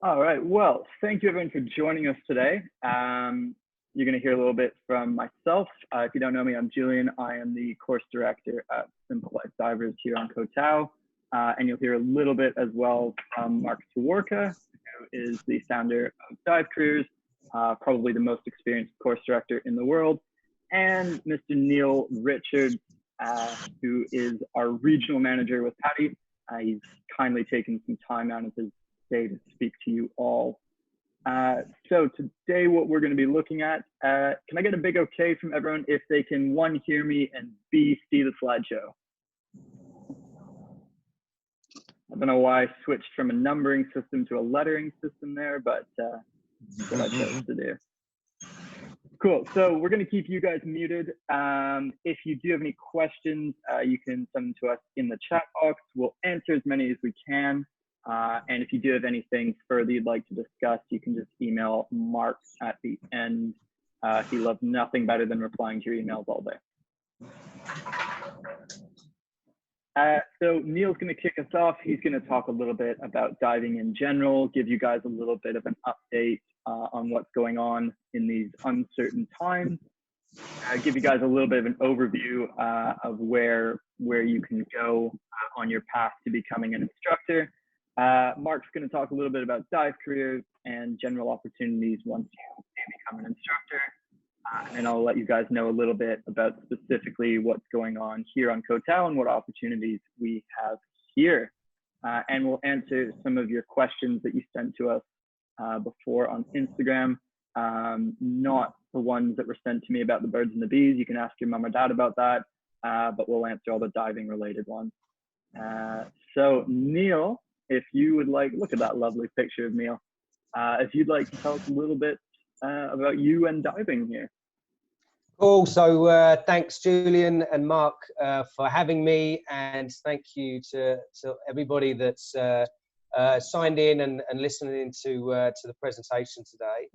All right. Well, thank you everyone for joining us today. You're going to hear a little bit from myself. If you don't know me, I'm Julian. I am the course director at Simple Life Divers here on Koh Tao. And you'll hear a little bit as well from Mark Soworka, who is the founder of Dive Careers, probably the most experienced course director in the world, and Mr. Neil Richards, who is our regional manager with PADI. He's kindly taken some time out of his day to speak to you all. So today what we're going to be looking at, can I get a big okay from everyone if they can, one, hear me, and B, see the slideshow? I don't know why I switched from a numbering system to a lettering system there, but that's what I chose to do. Cool. So we're going to keep you guys muted. If you do have any questions, you can send them to us in the chat box. We'll answer as many as we can. And if you do have anything further you'd like to discuss, you can just email Mark at the end. He loves nothing better than replying to your emails all day. So Neil's going to kick us off. He's going to talk a little bit about diving in general, give you guys a little bit of an update on what's going on in these uncertain times, give you guys a little bit of an overview of where you can go on your path to becoming an instructor. Mark's going to talk a little bit about dive careers and general opportunities once you become an instructor. And I'll let you guys know a little bit about specifically what's going on here on Koh Tao and what opportunities we have here. And we'll answer some of your questions that you sent to us before on Instagram, not the ones that were sent to me about the birds and the bees. You can ask your mom or dad about that, but we'll answer all the diving related ones. So Neil, if you would like, look at that lovely picture of Neil. If you'd like to tell us a little bit about you and diving here. Cool. So thanks, Julian and Mark, for having me, and thank you to everybody that's signed in and listening to the presentation today.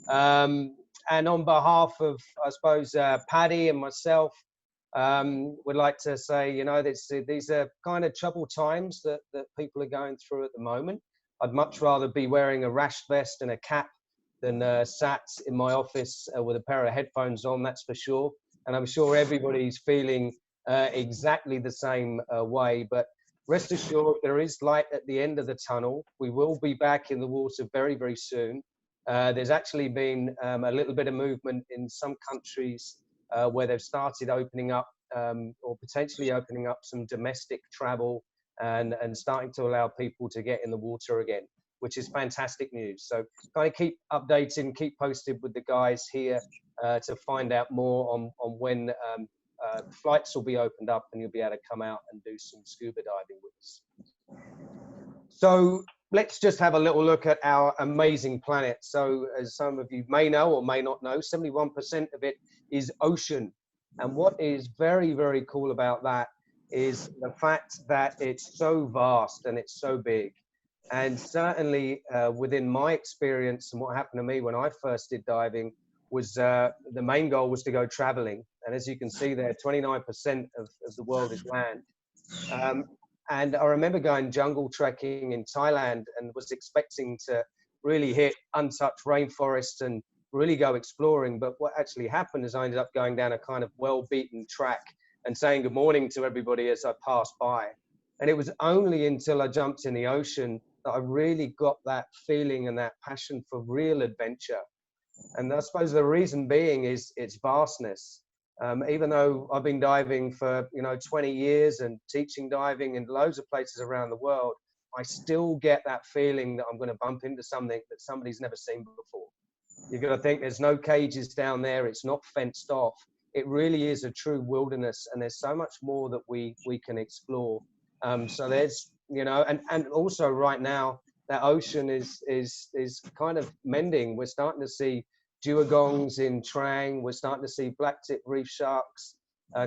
And on behalf of, I suppose, PADI and myself, would like to say, you know, these are kind of troubled times that people are going through at the moment. I'd much rather be wearing a rash vest and a cap than sat in my office with a pair of headphones on, that's for sure. And I'm sure everybody's feeling exactly the same way. But rest assured, there is light at the end of the tunnel. We will be back in the water very, very soon. There's actually been a little bit of movement in some countries where they've started opening up or potentially opening up some domestic travel and starting to allow people to get in the water again, which is fantastic news. So kind of keep updating, keep posted with the guys here to find out more on when flights will be opened up and you'll be able to come out and do some scuba diving with us. So let's just have a little look at our amazing planet. So as some of you may know or may not know, 71% of it is ocean. And what is very, very cool about that is the fact that it's so vast and it's so big. And certainly within my experience and what happened to me when I first did diving was the main goal was to go traveling. And as you can see there, 29% of the world is land. And I remember going jungle trekking in Thailand and was expecting to really hit untouched rainforests and really go exploring. But what actually happened is I ended up going down a kind of well-beaten track and saying good morning to everybody as I passed by. And it was only until I jumped in the ocean that I really got that feeling and that passion for real adventure. And I suppose the reason being is its vastness. Even though I've been diving for 20 years and teaching diving in loads of places around the world, I still get that feeling that I'm going to bump into something that somebody's never seen before. You've got to think there's no cages down there. It's not fenced off. It really is a true wilderness, and there's so much more that we can explore. So there's, and also right now that ocean is kind of mending. We're starting to see dugongs in Trang. We're starting to see blacktip reef sharks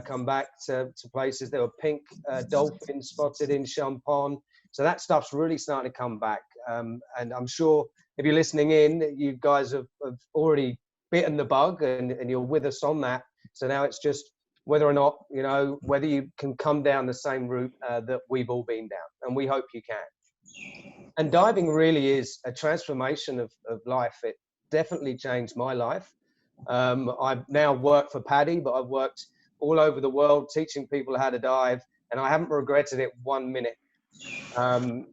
come back to places. There were pink dolphins spotted in Champon. So that stuff's really starting to come back. And I'm sure if you're listening in, you guys have already bitten the bug and you're with us on that. So now it's just whether or not, whether you can come down the same route that we've all been down. And we hope you can. And diving really is a transformation of life. It definitely changed my life. I now work for PADI, but I've worked all over the world teaching people how to dive, and I haven't regretted it 1 minute. And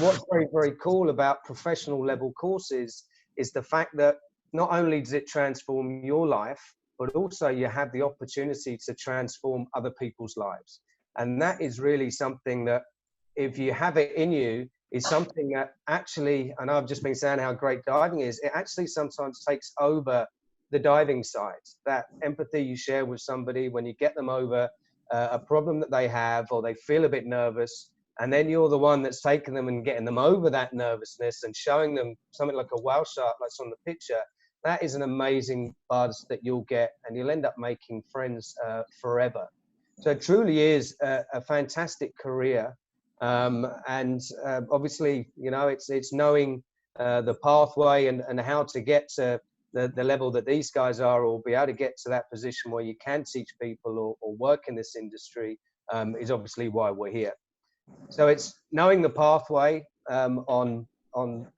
what's very, very cool about professional level courses is the fact that not only does it transform your life, but also you have the opportunity to transform other people's lives. And that is really something that, if you have it in you, is something that actually, and I've just been saying how great diving is, it actually sometimes takes over the diving side. That empathy you share with somebody when you get them over a problem that they have, or they feel a bit nervous, and then you're the one that's taking them and getting them over that nervousness and showing them something like a whale shark that's on the picture. That is an amazing buzz that you'll get, and you'll end up making friends forever. So it truly is a fantastic career. Obviously, you know, it's knowing the pathway and how to get to the level that these guys are, or be able to get to that position where you can teach people or work in this industry, is obviously why we're here. So it's knowing the pathway on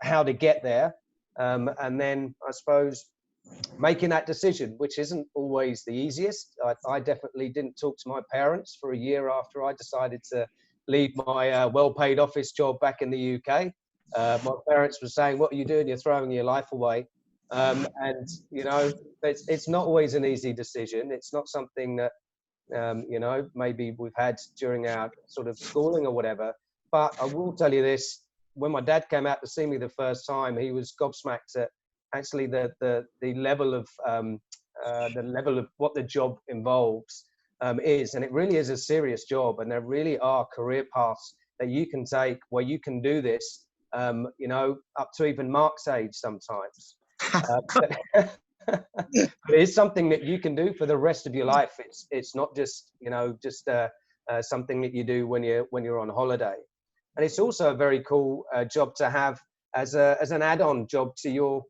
how to get there, and then I suppose making that decision, which isn't always the easiest. I definitely didn't talk to my parents for a year after I decided to leave my well-paid office job back in the UK. My parents were saying, "What are you doing? You're throwing your life away." And you know, it's not always an easy decision. It's not something that you know, maybe we've had during our sort of schooling or whatever. But I will tell you this: when my dad came out to see me the first time, he was gobsmacked at actually the level of what the job involves is, and it really is a serious job, and there really are career paths that you can take where you can do this, you know, up to even Mark's age sometimes. It is something that you can do for the rest of your life. It's not just, you know, just something that you do when you're on holiday. And it's also a very cool job to have as an add-on job to your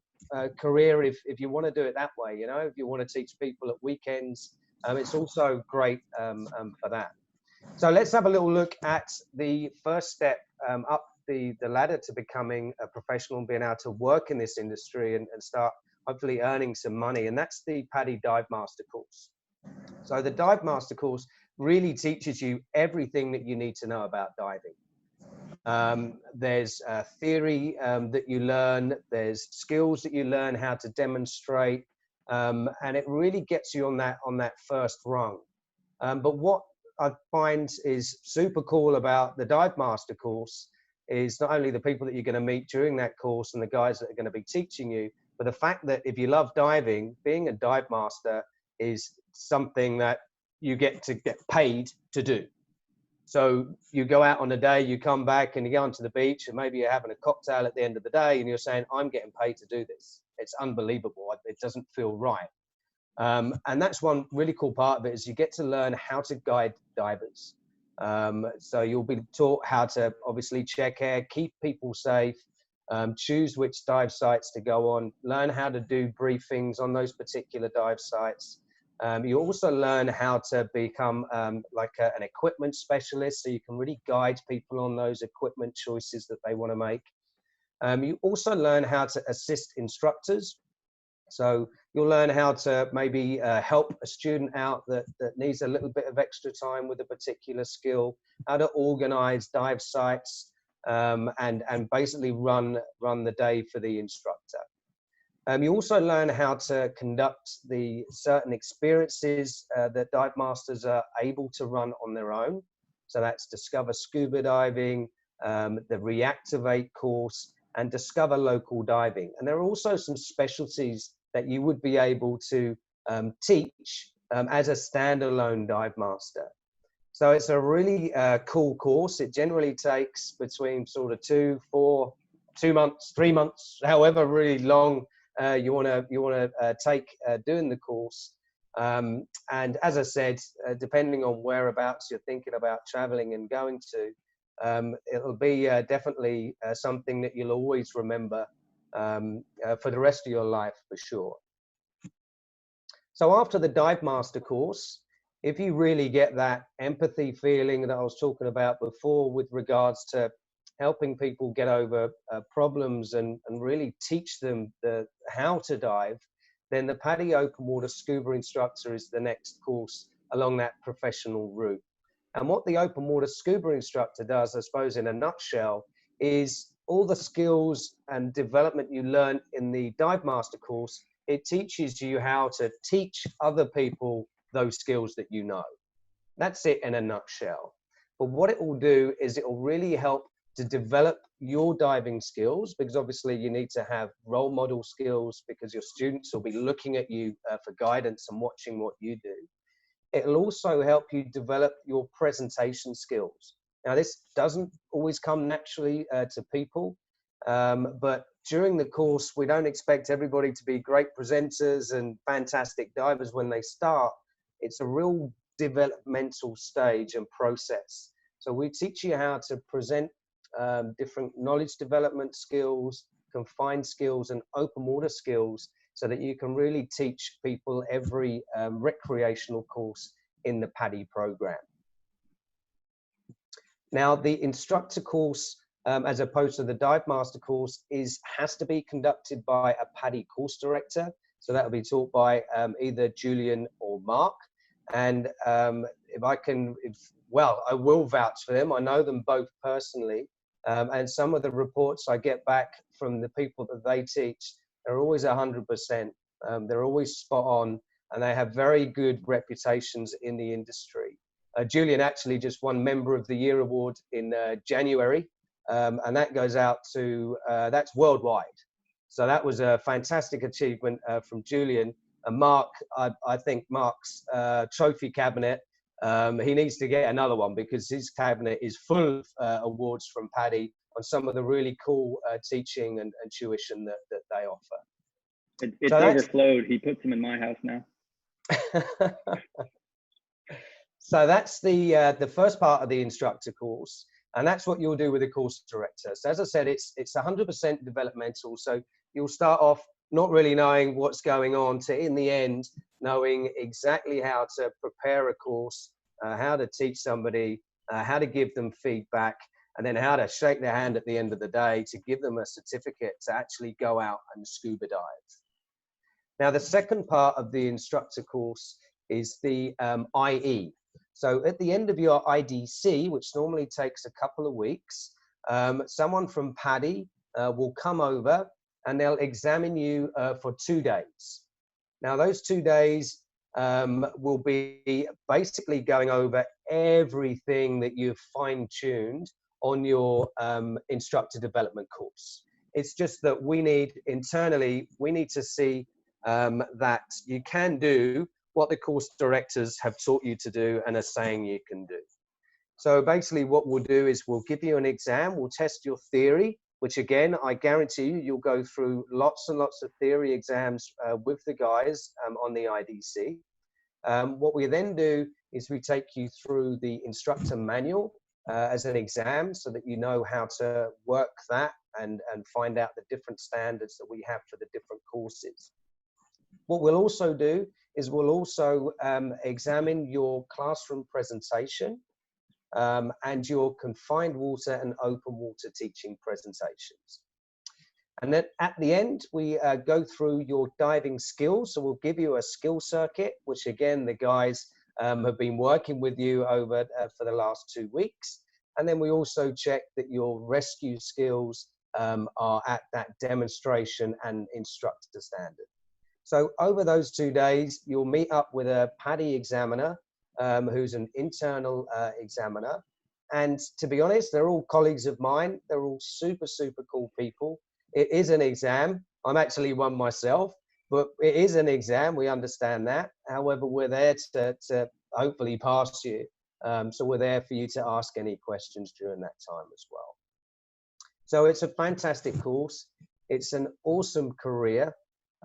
career, if you want to do it that way. You know, if you want to teach people at weekends, it's also great for that. So let's have a little look at the first step up the ladder to becoming a professional and being able to work in this industry and start hopefully earning some money. And that's the PADI Dive Master course. So the Dive Master course really teaches you everything that you need to know about diving. There's theory that you learn, there's skills that you learn how to demonstrate, and it really gets you on that first rung. But what I find is super cool about the Dive Master course is not only the people that you're going to meet during that course and the guys that are going to be teaching you, but the fact that if you love diving, being a dive master is something that you get paid to do. So you go out on a day, you come back and you go onto the beach, and maybe you're having a cocktail at the end of the day and you're saying, I'm getting paid to do this. It's unbelievable. It doesn't feel right. And that's one really cool part of it, is you get to learn how to guide divers. So you'll be taught how to obviously check air, keep people safe, choose which dive sites to go on, learn how to do briefings on those particular dive sites. You also learn how to become like an equipment specialist, so you can really guide people on those equipment choices that they want to make. You also learn how to assist instructors. So you'll learn how to maybe help a student out that needs a little bit of extra time with a particular skill, how to organize dive sites, and basically run the day for the instructor. You also learn how to conduct the certain experiences that dive masters are able to run on their own. So that's Discover Scuba Diving, the Reactivate course, and Discover Local Diving. And there are also some specialties that you would be able to teach as a standalone dive master. So it's a really cool course. It generally takes between sort of 2 months, 3 months, however really long you want to take doing the course. And as I said, depending on whereabouts you're thinking about traveling and going to, it'll be definitely something that you'll always remember for the rest of your life, for sure. So after the Dive Master course, if you really get that empathy feeling that I was talking about before with regards to helping people get over problems and really teach them how to dive, then the PADI Open Water Scuba Instructor is the next course along that professional route. And what the Open Water Scuba Instructor does, I suppose in a nutshell, is all the skills and development you learn in the Dive Master course, it teaches you how to teach other people those skills that you know. That's it in a nutshell. But what it will do is it will really help to develop your diving skills, because obviously you need to have role model skills, because your students will be looking at you for guidance and watching what you do. It'll also help you develop your presentation skills. Now, this doesn't always come naturally to people, but during the course, we don't expect everybody to be great presenters and fantastic divers when they start. It's a real developmental stage and process. So we teach you how to present different knowledge development skills, confined skills, and open water skills, so that you can really teach people every recreational course in the PADI program. Now, the instructor course, as opposed to the Dive Master course, has to be conducted by a PADI course director. So that will be taught by either Julian or Mark. And I will vouch for them. I know them both personally. And some of the reports I get back from the people that they teach, they're always 100%. They're always spot on, and they have very good reputations in the industry. Julian actually just won Member of the Year award in January, and that goes out to, that's worldwide. So that was a fantastic achievement from Julian. And Mark, I think Mark's trophy cabinet, he needs to get another one, because his cabinet is full of awards from PADI on some of the really cool teaching and tuition that they offer. It's so overflowed. He puts them in my house now. So that's the first part of the instructor course, and that's what you'll do with the course director. So as I said, it's 100% developmental. So you'll start off not really knowing what's going on, to in the end knowing exactly how to prepare a course, how to teach somebody, how to give them feedback, and then how to shake their hand at the end of the day to give them a certificate to actually go out and scuba dive. Now, the second part of the instructor course is the IE. So at the end of your IDC, which normally takes a couple of weeks, someone from PADI will come over and they'll examine you for 2 days. Now, those 2 days will be basically going over everything that you've fine-tuned on your instructor development course. It's just that we need to see that you can do what the course directors have taught you to do and are saying you can do. So basically what we'll do is we'll give you an exam, we'll test your theory, which again, I guarantee you'll go through lots and lots of theory exams with the guys on the IDC. What we then do is we take you through the instructor manual as an exam, so that you know how to work that and find out the different standards that we have for the different courses. What we'll also do is we'll also examine your classroom presentation and your confined water and open water teaching presentations. And then at the end, we go through your diving skills. So we'll give you a skill circuit, which again, the guys have been working with you over for the last 2 weeks. And then we also check that your rescue skills are at that demonstration and instructor standard. So over those 2 days, you'll meet up with a PADI examiner who's an internal examiner. And to be honest, they're all colleagues of mine. They're all super, super cool people. It is an exam. I'm actually one myself, but it is an exam. We understand that. However, we're there to hopefully pass you. So we're there for you to ask any questions during that time as well. So it's a fantastic course. It's an awesome career.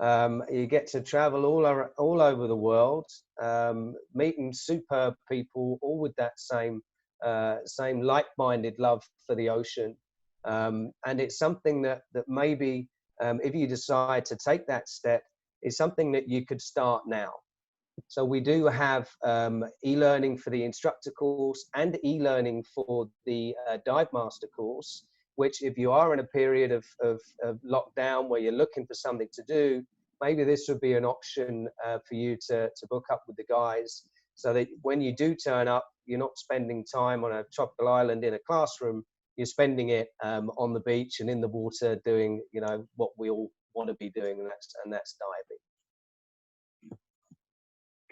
You get to travel all over the world, meeting superb people, all with that same like-minded love for the ocean. And it's something that maybe, if you decide to take that step, is something that you could start now. So we do have e-learning for the instructor course and e-learning for the Dive Master course. which if you are in a period of lockdown where you're looking for something to do, maybe this would be an option for you to book up with the guys, so that when you do turn up, you're not spending time on a tropical island in a classroom, you're spending it on the beach and in the water doing, you know, what we all want to be doing, and that's diving.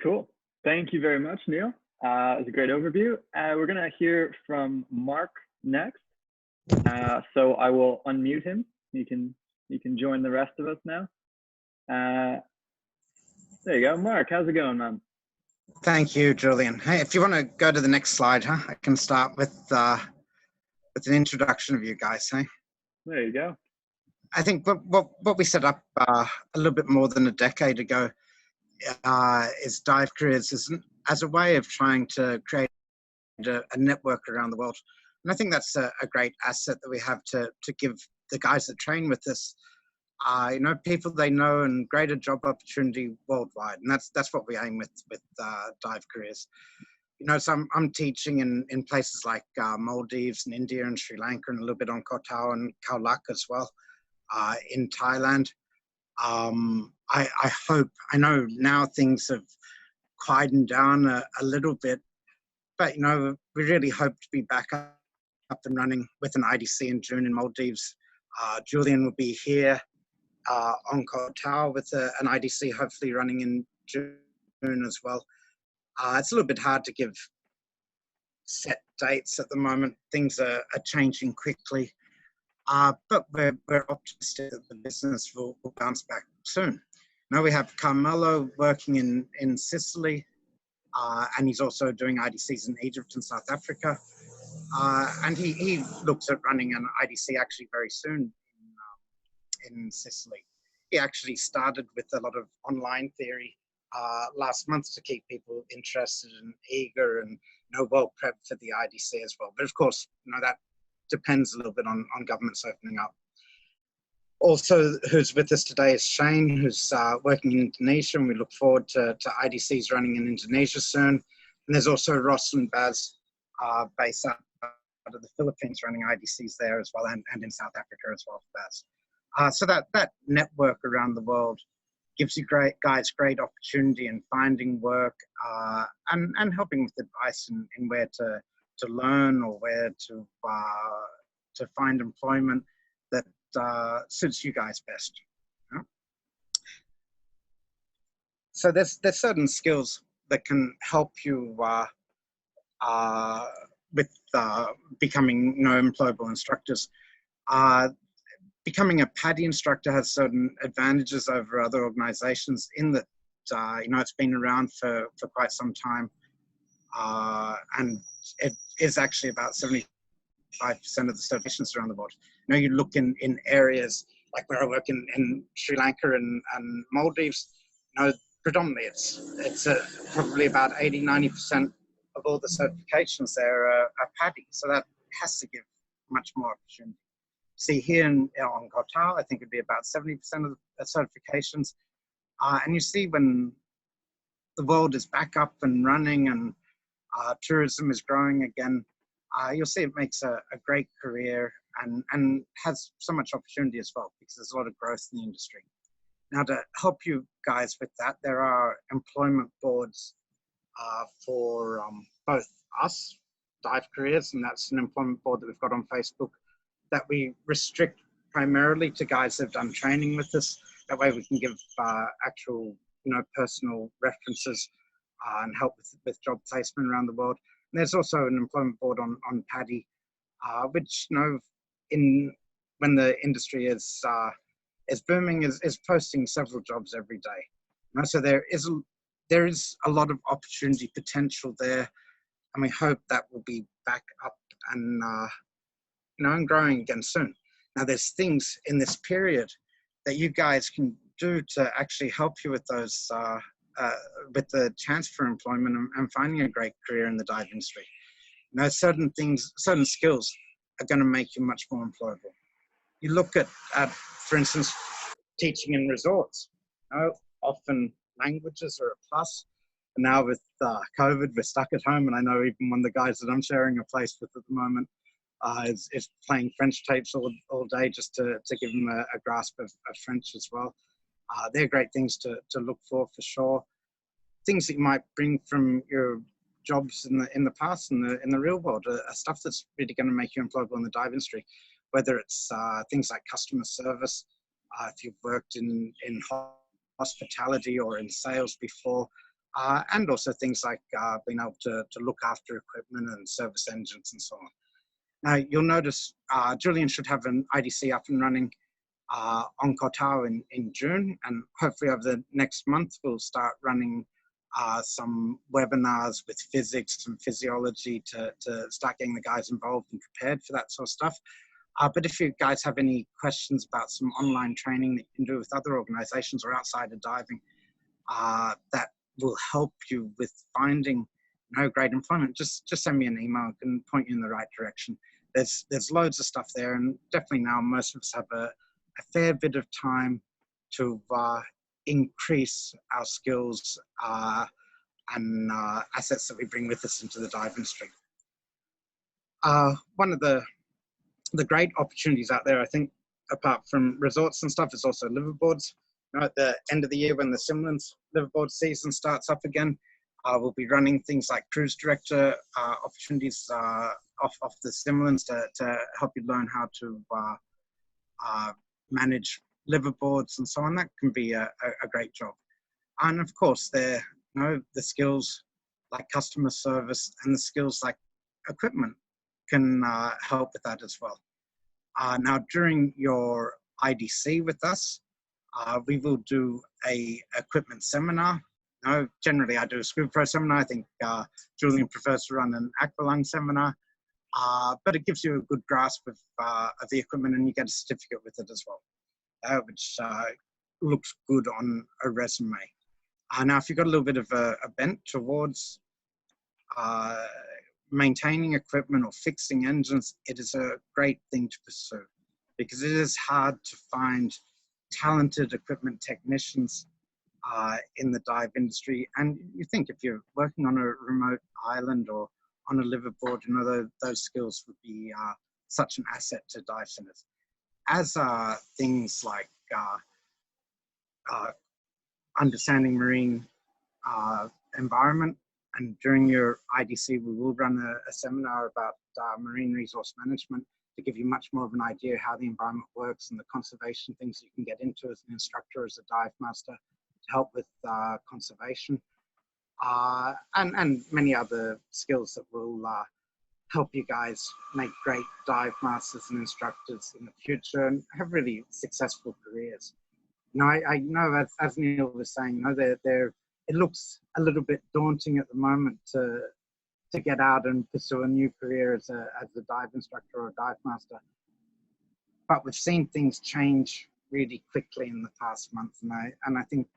Cool. Thank you very much, Neil. It was a great overview. We're going to hear from Mark next. So I will unmute him. You can join the rest of us now. There you go. Mark, how's it going, man? Thank you, Julian. Hey, if you want to go to the next slide, I can start with an introduction of you guys. Hey, there you go. I think what we set up a little bit more than a decade ago is Dive Careers as a way of trying to create a network around the world. And I think that's a great asset that we have to give the guys that train with us, you know, people they know and greater job opportunity worldwide. And that's what we aim with Dive Careers. You know, so I'm teaching in places like Maldives and India and Sri Lanka, and a little bit on Koh Tao and Khao Lak as well, in Thailand. I hope, I know now things have quietened down a little bit, but, you know, we really hope to be back up and running with an IDC in June in Maldives. Julian will be here on Koh Tao with an IDC hopefully running in June as well. It's a little bit hard to give set dates at the moment. Things are changing quickly, but we're optimistic that the business will bounce back soon. Now we have Carmelo working in Sicily, and he's also doing IDCs in Egypt and South Africa. And he looks at running an IDC actually very soon in Sicily. He actually started with a lot of online theory last month to keep people interested and eager and, you know, well prepped for the IDC as well. But of course, you know, that depends a little bit on governments opening up. Also, who's with us today is Shane, who's working in Indonesia, and we look forward to IDCs running in Indonesia soon. And there's also Ross and Baz based out of the Philippines running IDCs there as well, and in South Africa as well for Baz. So that network around the world gives you great opportunity in finding work and helping with advice in where to learn or where to find employment that suits you guys best. Yeah? So there's certain skills that can help you with becoming, you know, employable instructors. Becoming a PADI instructor has certain advantages over other organizations in that, you know, it's been around for quite some time, and it is actually about 75% of the certifications around the world. You know, you look in areas like where I work in Sri Lanka and Maldives, you know, predominantly it's probably about 80-90% of all the certifications there are PADI, so that has to give much more opportunity. See here on Koh Tao, I think it'd be about 70% of the certifications, and you see when the world is back up and running and tourism is growing again, you'll see it makes a great career and has so much opportunity as well, because there's a lot of growth in the industry. Now, to help you guys with that, there are employment boards for both us, Dive Careers, and that's an employment board that we've got on Facebook that we restrict primarily to guys that have done training with us. That way we can give actual, you know, personal references and help with job placement around the world. And there's also an employment board on PADI, which, you know, when the industry is booming, is posting several jobs every day. You know, so there is a lot of opportunity potential there, and we hope that will be back up and you know, and growing again soon. Now, there's things in this period that you guys can do to actually help you with those, with the chance for employment and finding a great career in the dive industry. You know, certain things, certain skills are going to make you much more employable. You look at for instance, teaching in resorts. You know, often languages are a plus. And now with COVID, we're stuck at home, and I know even one of the guys that I'm sharing a place with at the moment, is playing French tapes all day just to give them a grasp of French as well. They're great things to look for sure. Things that you might bring from your jobs in the past in the real world are stuff that's really going to make you employable in the dive industry, whether it's things like customer service, if you've worked in hospitality or in sales before, and also things like being able to look after equipment and service engines and so on. Now, you'll notice Julian should have an IDC up and running on Kotao in June, and hopefully over the next month we'll start running some webinars with physics and physiology to start getting the guys involved and prepared for that sort of stuff. But if you guys have any questions about some online training that you can do with other organizations or outside of diving that will help you with finding great employment, just send me an email. I can point you in the right direction. There's loads of stuff there, and definitely now most of us have a fair bit of time to increase our skills and assets that we bring with us into the dive industry. One of the great opportunities out there, I think, apart from resorts and stuff, is also liveaboards. At the end of the year, when the Simlands liveaboard season starts up again, we'll be running things like cruise director opportunities off the Simlands to help you learn how to manage liveaboards and so on. That can be a great job. And of course, the skills like customer service and the skills like equipment can help with that as well. Now, during your IDC with us, we will do a equipment seminar. Generally I do a Scuba Pro seminar. I think Julian prefers to run an aqualung seminar, but it gives you a good grasp of the equipment, and you get a certificate with it as well, which looks good on a resume. Now, if you've got a little bit of a bent towards maintaining equipment or fixing engines, it is a great thing to pursue, because it is hard to find talented equipment technicians in the dive industry. And you think if you're working on a remote island or on a liveaboard, those skills would be such an asset to dive centers. As things like understanding marine environment, and during your IDC we will run a seminar about marine resource management to give you much more of an idea how the environment works and the conservation things you can get into as an instructor, as a dive master, to help with conservation, and many other skills that will help you guys make great dive masters and instructors in the future and have really successful careers. I know, as Neil was saying, it looks a little bit daunting at the moment to get out and pursue a new career as a dive instructor or a dive master. But we've seen things change really quickly in the past month, and I think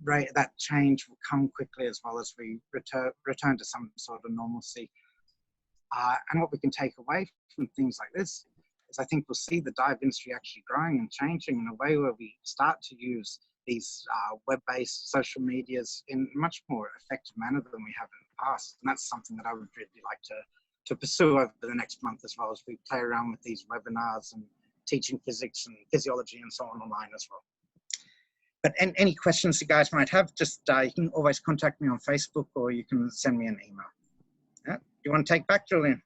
that change will come quickly as well as we return to some sort of normalcy. And what we can take away from things like this is I think we'll see the dive industry actually growing and changing in a way where we start to use these web-based social medias in a much more effective manner than we have in the past. And that's something that I would really like to pursue over the next month, as well as we play around with these webinars and teaching physics and physiology and so on online as well. But any questions you guys might have, just you can always contact me on Facebook, or you can send me an email. Yeah? You want to take back, Julian?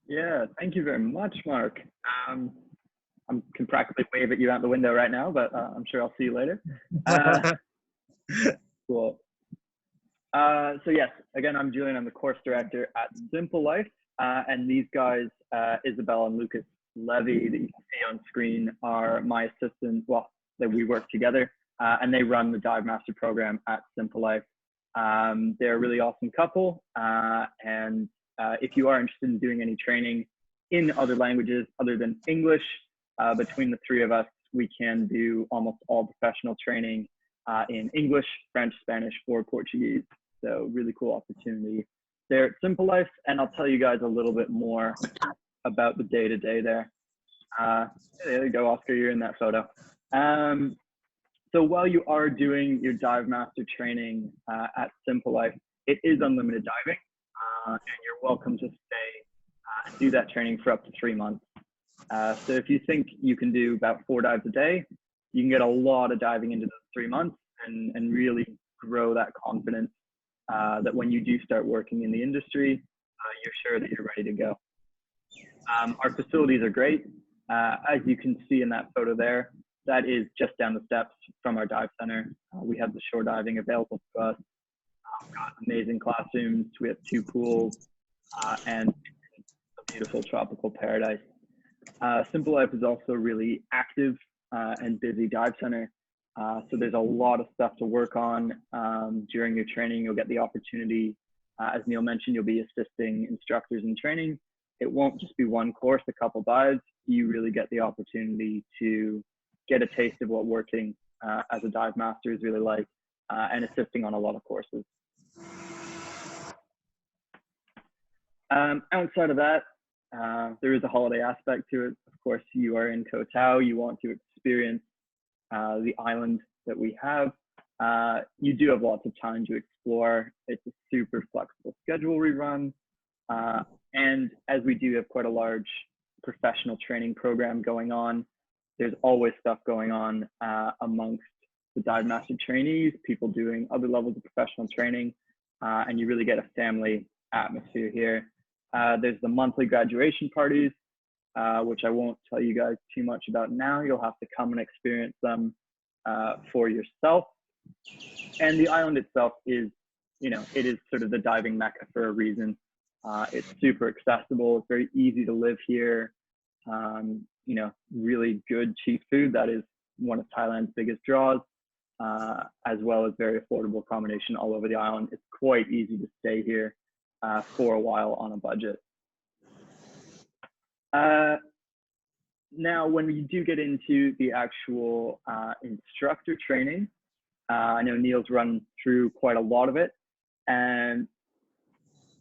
Yeah, thank you very much, Mark. I can practically wave at you out the window right now, but I'm sure I'll see you later. Cool. So yes, again, I'm Julian. I'm the course director at Simple Life, and these guys, Isabel and Lucas Levy, that you can see on screen, are my assistants. Well, that we work together, and they run the Dive Master program at Simple Life. They're a really awesome couple, and if you are interested in doing any training in other languages other than English, between the three of us, we can do almost all professional training in English, French, Spanish, or Portuguese. So really cool opportunity there at Simple Life. And I'll tell you guys a little bit more about the day-to-day there. There you go, Oscar, you're in that photo. So while you are doing your Dive Master training at Simple Life, it is unlimited diving, and you're welcome to stay and do that training for up to 3 months. So if you think you can do about 4 dives a day, you can get a lot of diving into those 3 months and really grow that confidence that when you do start working in the industry, you're sure that you're ready to go. Our facilities are great. As you can see in that photo there, that is just down the steps from our dive center. We have the shore diving available to us. We've got amazing classrooms. We have 2 pools and a beautiful tropical paradise. Simple Life is also a really active and busy dive center. So there's a lot of stuff to work on. During your training, you'll get the opportunity, as Neil mentioned, you'll be assisting instructors in training. It won't just be one course, a couple dives. You really get the opportunity to get a taste of what working as a dive master is really like, and assisting on a lot of courses. Outside of that, there is a holiday aspect to it. Of course, you are in Koh Tao. You want to experience the island that we have. You do have lots of time to explore. It's a super flexible schedule we run. And as we do have quite a large professional training program going on, there's always stuff going on amongst the dive master trainees, people doing other levels of professional training, and you really get a family atmosphere here. There's the monthly graduation parties, which I won't tell you guys too much about now. You'll have to come and experience them for yourself. And the island itself is, you know, it is sort of the diving mecca for a reason. It's super accessible. It's very easy to live here. You know, really good, cheap food. That is one of Thailand's biggest draws, as well as very affordable accommodation all over the island. It's quite easy to stay here for a while on a budget. Now, when we do get into the actual instructor training, I know Neil's run through quite a lot of it, and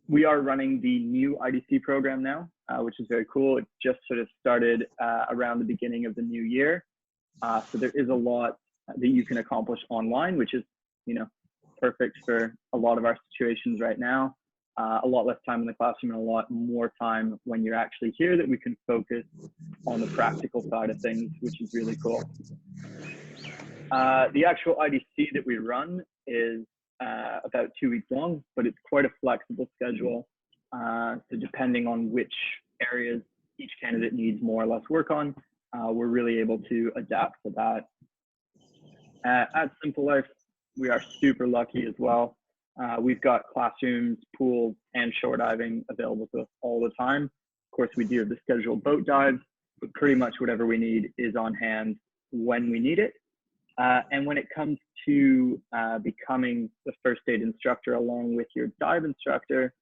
we are running the new IDC program now, which is very cool. It just sort of started around the beginning of the new year. So there is a lot that you can accomplish online, which is, you know, perfect for a lot of our situations right now. A lot less time in the classroom and a lot more time when you're actually here that we can focus on the practical side of things, which is really cool. The actual IDC that we run is about 2 weeks long, but it's quite a flexible schedule. So depending on which areas each candidate needs more or less work on, we're really able to adapt to that. At Simple Life, we are super lucky as well. We've got classrooms, pools, and shore diving available to us all the time. Of course, we do have the scheduled boat dives, but pretty much whatever we need is on hand when we need it. And when it comes to becoming the first aid instructor along with your dive instructor,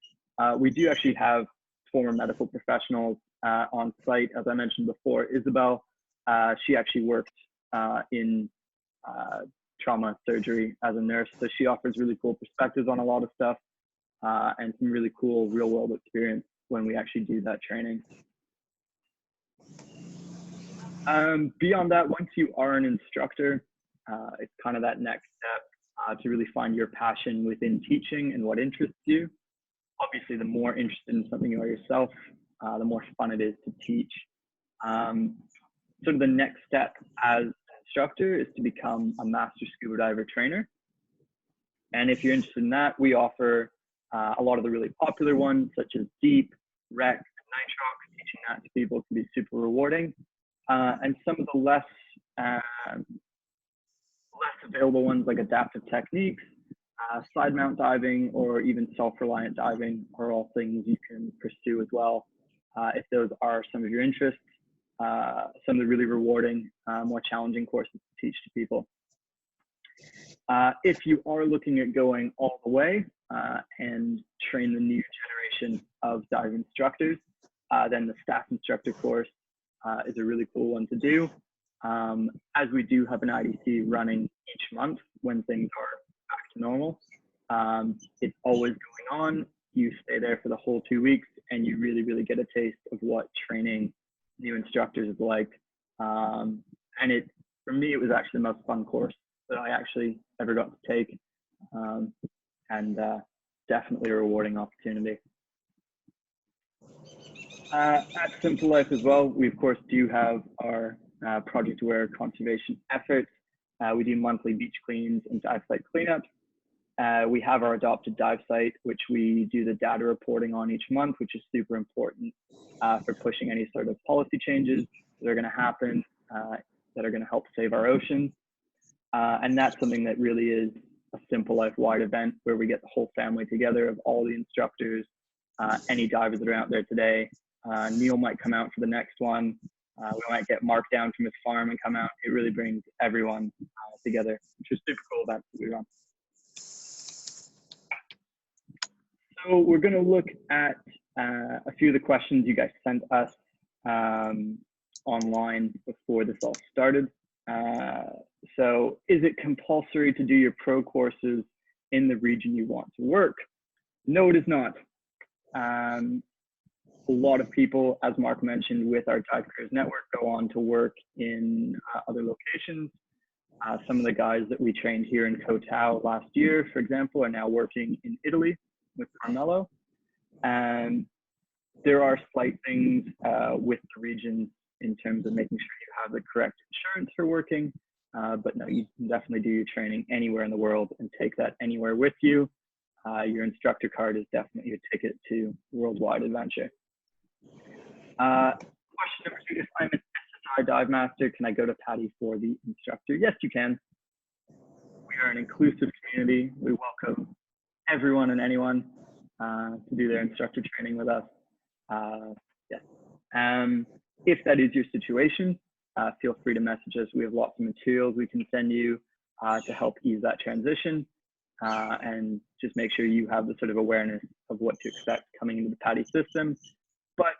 we do actually have former medical professionals on site. As I mentioned before, Isabel, she actually worked in trauma surgery as a nurse, so she offers really cool perspectives on a lot of stuff and some really cool real world experience when we actually do that training. Beyond that, once you are an instructor, it's kind of that next step to really find your passion within teaching and what interests you. Obviously, the more interested in something you are yourself, the more fun it is to teach. Sort of the next step as instructor is to become a master scuba diver trainer. And if you're interested in that, we offer a lot of the really popular ones, such as deep, rec, nitrox. Teaching that to people can be super rewarding. And some of the less available ones, like adaptive techniques, side mount diving, or even self-reliant diving, are all things you can pursue as well if those are some of your interests. Some of the really rewarding, more challenging courses to teach to people. If you are looking at going all the way and train the new generation of dive instructors, then the staff instructor course is a really cool one to do. As we do have an IDC running each month when things are back to normal. It's always going on. You stay there for the whole 2 weeks and you really, really get a taste of what training new instructors is like. And for me, it was actually the most fun course that I actually ever got to take. And definitely a rewarding opportunity. At Simple Life as well, we of course do have our Project Aware conservation efforts. We do monthly beach cleans and dive site cleanups. We have our adopted dive site, which we do the data reporting on each month, which is super important for pushing any sort of policy changes that are going to happen, that are going to help save our oceans. And that's something that really is a Simple Life wide event where we get the whole family together of all the instructors, any divers that are out there today. Neil might come out for the next one. We might get Mark down from his farm and come out. It really brings everyone together, which is super cool event that we run. So we're going to look at a few of the questions you guys sent us online before this all started. So is it compulsory to do your pro courses in the region you want to work? No, it is not. A lot of people, as Mark mentioned, with our Dive Careers Network go on to work in other locations. Some of the guys that we trained here in Koh Tao last year, for example, are now working in Italy with Carmelo. And there are slight things with the regions in terms of making sure you have the correct insurance for working. But no, you can definitely do your training anywhere in the world and take that anywhere with you. Your instructor card is definitely your ticket to worldwide adventure. Question number 2, if I'm an SSI dive master, can I go to PADI for the instructor? Yes, you can. We are an inclusive community. We welcome everyone and anyone to do their instructor training with us. Yes. If that is your situation, feel free to message us. We have lots of materials we can send you to help ease that transition and just make sure you have the sort of awareness of what to expect coming into the PADI system. But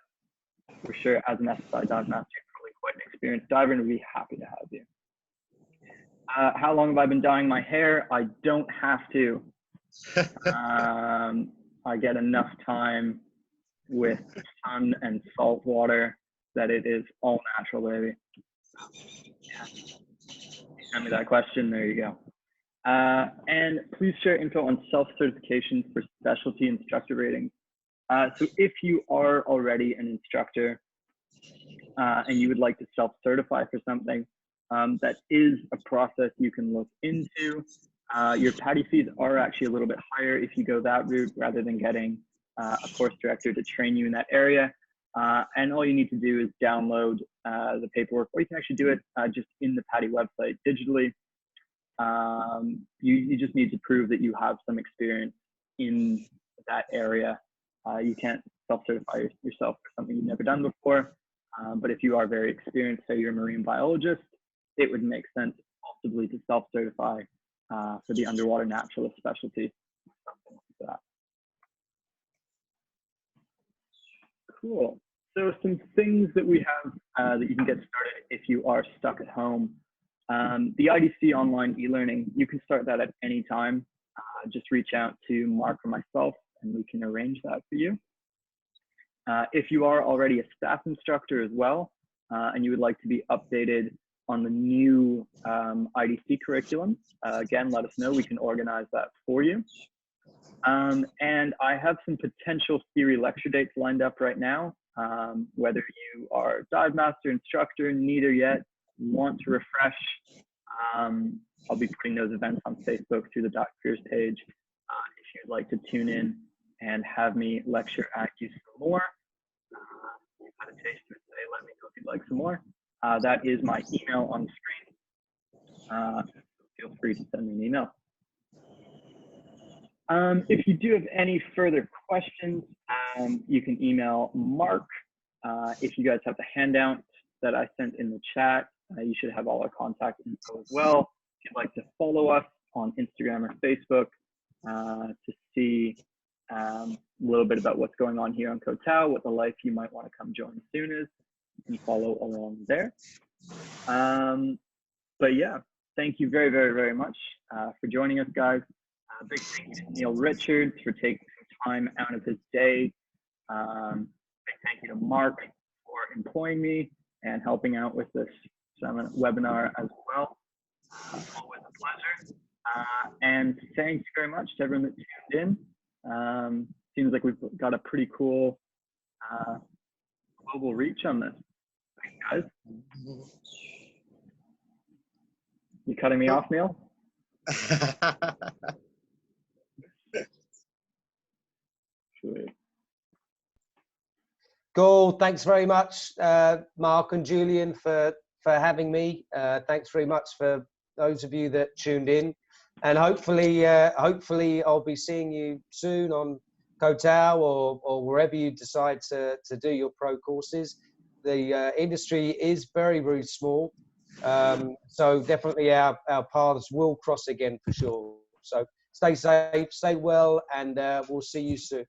for sure, as an SSI dive master, you're probably quite an experienced diver and we'd be happy to have you. How long have I been dyeing my hair? I don't have to. I get enough time with sun and salt water that it is all natural, baby. Yeah. You sent me that question, there you go. And please share info on self-certification for specialty instructor ratings. So if you are already an instructor and you would like to self-certify for something, that is a process you can look into. Your PADI fees are actually a little bit higher if you go that route rather than getting a course director to train you in that area. And all you need to do is download the paperwork, or you can actually do it just in the PADI website digitally. You just need to prove that you have some experience in that area. You can't self-certify yourself for something you've never done before. But if you are very experienced, say you're a marine biologist, it would make sense possibly to self-certify for the underwater naturalist specialty. Something like that. Cool. So some things that we have that you can get started if you are stuck at home. The IDC online e-learning, you can start that at any time. Just reach out to Mark or myself and we can arrange that for you. If you are already a staff instructor as well, and you would like to be updated on the new IDC curriculum, again, let us know. We can organize that for you. And I have some potential theory lecture dates lined up right now. Whether you are a dive master, instructor, neither yet, want to refresh, I'll be putting those events on Facebook through the Dive Careers page. If you'd like to tune in and have me lecture at you some more, you've had a taste of it today, let me know if you'd like some more. That is my email on the screen. Feel free to send me an email. If you do have any further questions, you can email Mark. If you guys have the handout that I sent in the chat, you should have all our contact info as well. If you'd like to follow us on Instagram or Facebook to see a little bit about what's going on here on Koh Tao, what the life you might want to come join soon is, you can follow along there. But yeah, thank you very, very, very much for joining us, guys. Big thank you to Neil Richards for taking some time out of his day. Big thank you to Mark for employing me and helping out with this webinar as well. Always a pleasure. And thank you very much to everyone that tuned in. Seems like we've got a pretty cool global reach on this. Thanks, guys. You cutting me off, Neil? Sweet. Cool. Thanks very much, Mark and Julian, for having me. Thanks very much for those of you that tuned in, and hopefully I'll be seeing you soon on Kotal or wherever you decide to do your pro courses. The industry is very, very small, so definitely our paths will cross again for sure. So stay safe, stay well, and we'll see you soon.